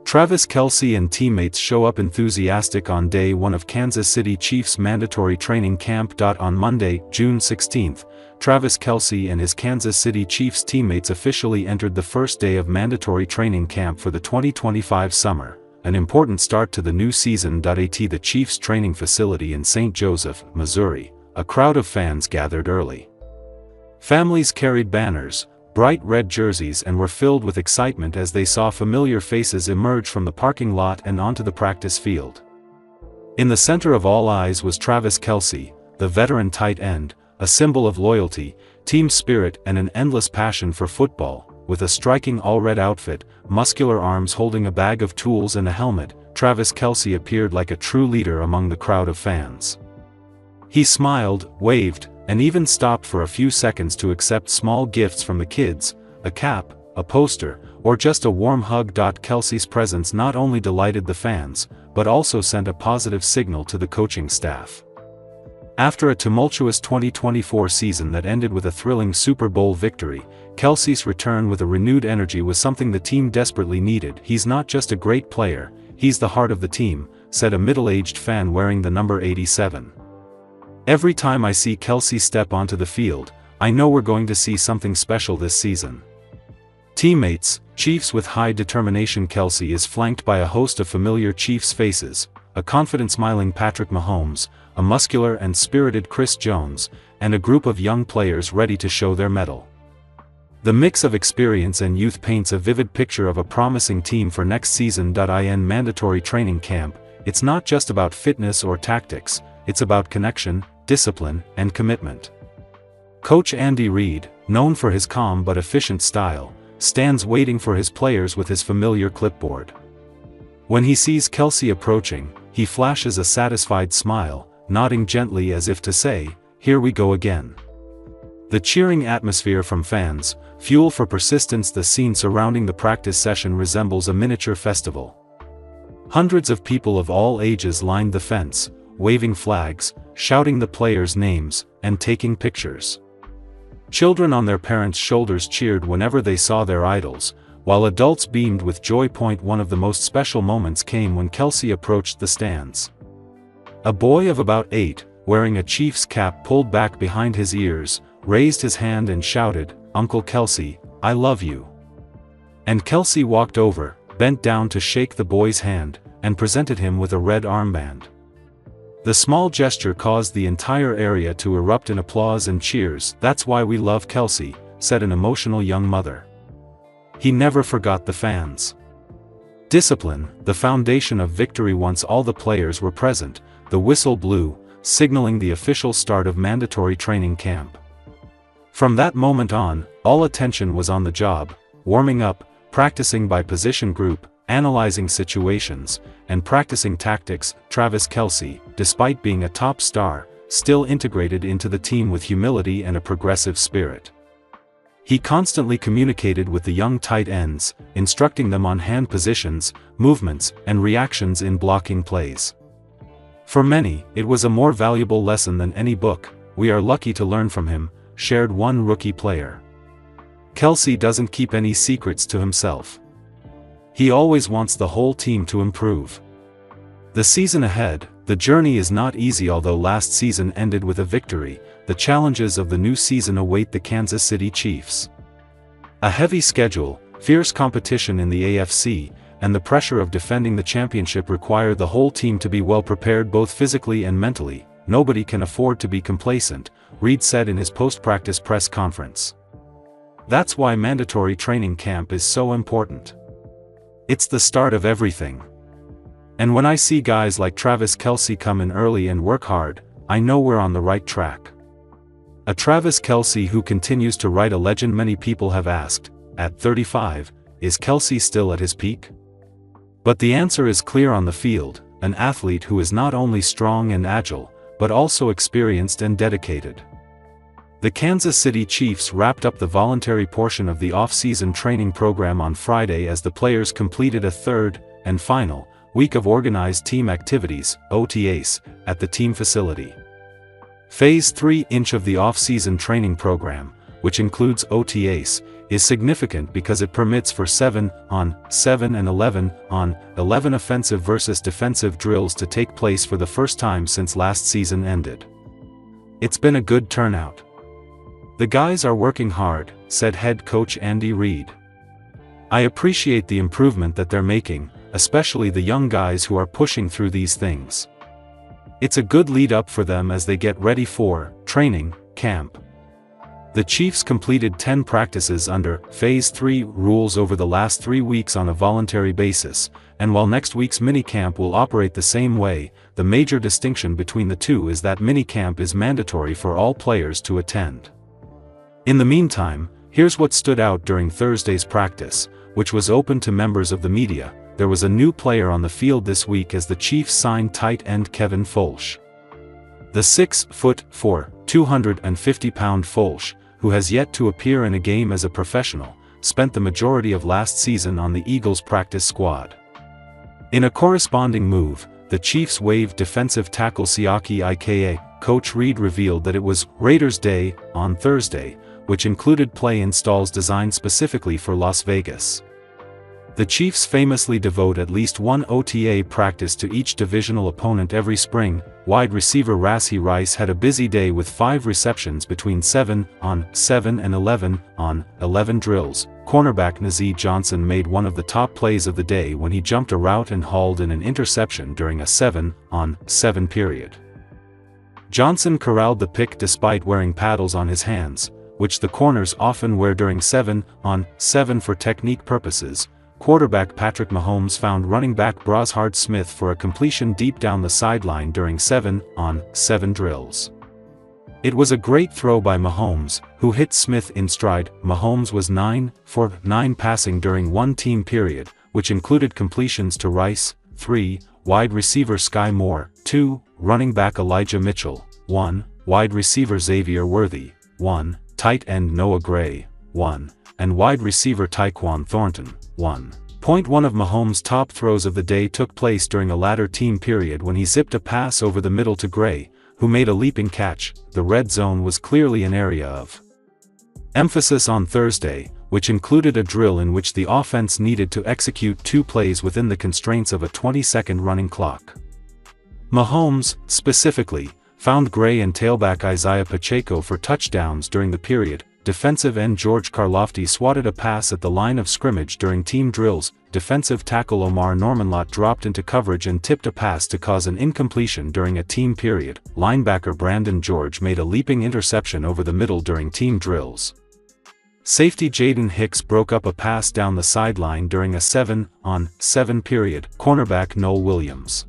Travis Kelce and teammates show up enthusiastic on day one of Kansas City Chiefs mandatory training camp. On Monday, June 16, Travis Kelce and his Kansas City Chiefs teammates officially entered the first day of mandatory training camp for the 2025 summer, an important start to the new season. At the Chiefs training facility in St. Joseph, Missouri, a crowd of fans gathered early. Families carried banners, bright red jerseys, and were filled with excitement as they saw familiar faces emerge from the parking lot and onto the practice field. In the center of all eyes was Travis Kelce, the veteran tight end, a symbol of loyalty, team spirit, and an endless passion for football. With a striking all-red outfit, muscular arms holding a bag of tools and a helmet, Travis Kelce appeared like a true leader among the crowd of fans. He smiled, waved, and even stopped for a few seconds to accept small gifts from the kids, a cap, a poster, or just a warm hug. Kelce's presence not only delighted the fans, but also sent a positive signal to the coaching staff. After a tumultuous 2024 season that ended with a thrilling Super Bowl victory, Kelce's return with a renewed energy was something the team desperately needed. "He's not just a great player, he's the heart of the team," said a middle-aged fan wearing the number 87. "Every time I see Kelce step onto the field, I know we're going to see something special this season." Teammates, Chiefs with high determination. Kelce is flanked by a host of familiar Chiefs faces, a confident smiling Patrick Mahomes, a muscular and spirited Chris Jones, and a group of young players ready to show their mettle. The mix of experience and youth paints a vivid picture of a promising team for next season. In mandatory training camp, it's not just about fitness or tactics, it's about connection, discipline, and commitment. Coach Andy Reid, known for his calm but efficient style, stands waiting for his players with his familiar clipboard. When he sees Kelce approaching, he flashes a satisfied smile, nodding gently as if to say, "Here we go again." The cheering atmosphere from fans, fuel for persistence. The scene surrounding the practice session resembles a miniature festival. Hundreds of people of all ages lined the fence, waving flags, shouting the players' names, and taking pictures. Children on their parents' shoulders cheered whenever they saw their idols, while adults beamed with joy. One of the most special moments came when Kelce approached the stands. A boy of about 8, wearing a Chiefs cap pulled back behind his ears, raised his hand and shouted, "Uncle Kelce, I love you." And Kelce walked over, bent down to shake the boy's hand, and presented him with a red armband. The small gesture caused the entire area to erupt in applause and cheers. "That's why we love Kelce," said an emotional young mother. He never forgot the fans. Discipline, the foundation of victory. Once all the players were present, the whistle blew, signaling the official start of mandatory training camp. From that moment on, all attention was on the job, warming up, practicing by position group, analyzing situations, and practicing tactics. Travis Kelce, despite being a top star, still integrated into the team with humility and a progressive spirit. He constantly communicated with the young tight ends, instructing them on hand positions, movements, and reactions in blocking plays. For many, it was a more valuable lesson than any book. "We are lucky to learn from him," shared one rookie player. Kelce doesn't keep any secrets to himself. He always wants the whole team to improve. The season ahead, the journey is not easy. Although last season ended with a victory, the challenges of the new season await the Kansas City Chiefs. A heavy schedule, fierce competition in the AFC, and the pressure of defending the championship require the whole team to be well prepared both physically and mentally. "Nobody can afford to be complacent," Reid said in his post-practice press conference. That's why mandatory training camp is so important. It's the start of everything. And when I see guys like Travis Kelce come in early and work hard, I know we're on the right track. A Travis Kelce who continues to write a legend. Many people have asked, at 35, is Kelce still at his peak? But the answer is clear: on the field, an athlete who is not only strong and agile, but also experienced and dedicated. The Kansas City Chiefs wrapped up the voluntary portion of the off-season training program on Friday as the players completed a third, and final, week of organized team activities, OTAs, at the team facility. Phase 3 of the off-season training program, which includes OTAs, is significant because it permits for 7-on-7 and 11-on-11 offensive versus defensive drills to take place for the first time since last season ended. It's been a good turnout. The guys are working hard, said head coach Andy Reid. I appreciate the improvement that they're making, especially the young guys who are pushing through these things. It's a good lead up for them as they get ready for training camp. The Chiefs completed 10 practices under Phase 3 rules over the last 3 weeks on a voluntary basis, and while next week's minicamp will operate the same way, the major distinction between the two is that minicamp is mandatory for all players to attend. In the meantime, here's what stood out during Thursday's practice, which was open to members of the media. There was a new player on the field this week as the Chiefs signed tight end Kevin Folsch. The 6'4", 250-pound Folsch, who has yet to appear in a game as a professional, spent the majority of last season on the Eagles' practice squad. In a corresponding move, the Chiefs waived defensive tackle Siaki Ika. Coach Reid revealed that it was Raiders Day on Thursday, which included play installs designed specifically for Las Vegas. The Chiefs famously devote at least one OTA practice to each divisional opponent every spring. Wide receiver Rashee Rice had a busy day with 5 receptions between 7-on-7 and 11-on-11 drills. Cornerback Nazeeh Johnson made one of the top plays of the day when he jumped a route and hauled in an interception during a 7-on-7 period. Johnson corralled the pick despite wearing paddles on his hands, which the corners often wear during 7-on-7 for technique purposes. Quarterback Patrick Mahomes found running back Brashard Smith for a completion deep down the sideline during 7-on-7 drills. It was a great throw by Mahomes, who hit Smith in stride. Mahomes was 9 for 9 passing during one team period, which included completions to Rice, 3, wide receiver Sky Moore, 2, running back Elijah Mitchell, 1, wide receiver Xavier Worthy, 1, tight end Noah Gray, 1, and wide receiver Tyquan Thornton, 1. One of Mahomes' top throws of the day took place during a latter team period when he zipped a pass over the middle to Gray, who made a leaping catch. The red zone was clearly an area of emphasis on Thursday, which included a drill in which the offense needed to execute 2 plays within the constraints of a 20-second running clock. Mahomes, specifically, found Gray and tailback Isaiah Pacheco for touchdowns during the period. Defensive end George Karlaftis swatted a pass at the line of scrimmage during team drills. Defensive tackle Omar Normanlott dropped into coverage and tipped a pass to cause an incompletion during a team period. Linebacker Brandon George made a leaping interception over the middle during team drills. Safety Jaden Hicks broke up a pass down the sideline during a 7-on-7 period. Cornerback Noel Williams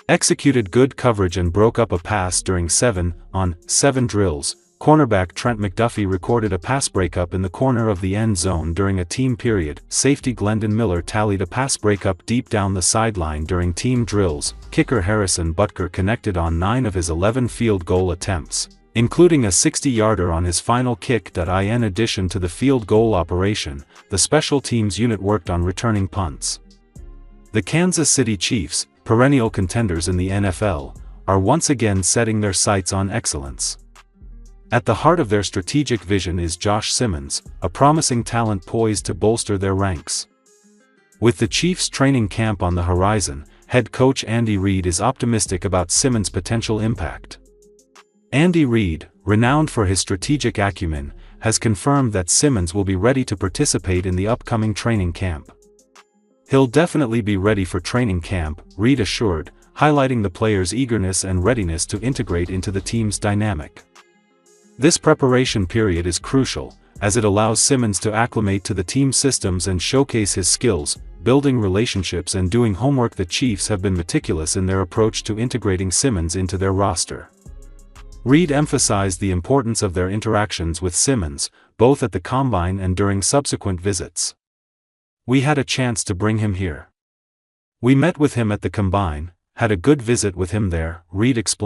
executed good coverage and broke up a pass during 7-on-7 drills. Cornerback Trent McDuffie recorded a pass breakup in the corner of the end zone during a team period. Safety Glendon Miller tallied a pass breakup deep down the sideline during team drills. Kicker Harrison Butker connected on 9 of his 11 field goal attempts, including a 60-yarder on his final kick. In addition to the field goal operation, the special teams unit worked on returning punts. The Kansas City Chiefs, perennial contenders in the NFL, are once again setting their sights on excellence. At the heart of their strategic vision is Josh Simmons, a promising talent poised to bolster their ranks. With the Chiefs' training camp on the horizon, head coach Andy Reid is optimistic about Simmons' potential impact. Andy Reid, renowned for his strategic acumen, has confirmed that Simmons will be ready to participate in the upcoming training camp. He'll definitely be ready for training camp, Reid assured, highlighting the player's eagerness and readiness to integrate into the team's dynamic. This preparation period is crucial, as it allows Simmons to acclimate to the team systems and showcase his skills. Building relationships and doing homework. The Chiefs have been meticulous in their approach to integrating Simmons into their roster. Reid emphasized the importance of their interactions with Simmons, both at the combine and during subsequent visits. We had a chance to bring him here. We met with him at the combine, had a good visit with him there, Reid explained.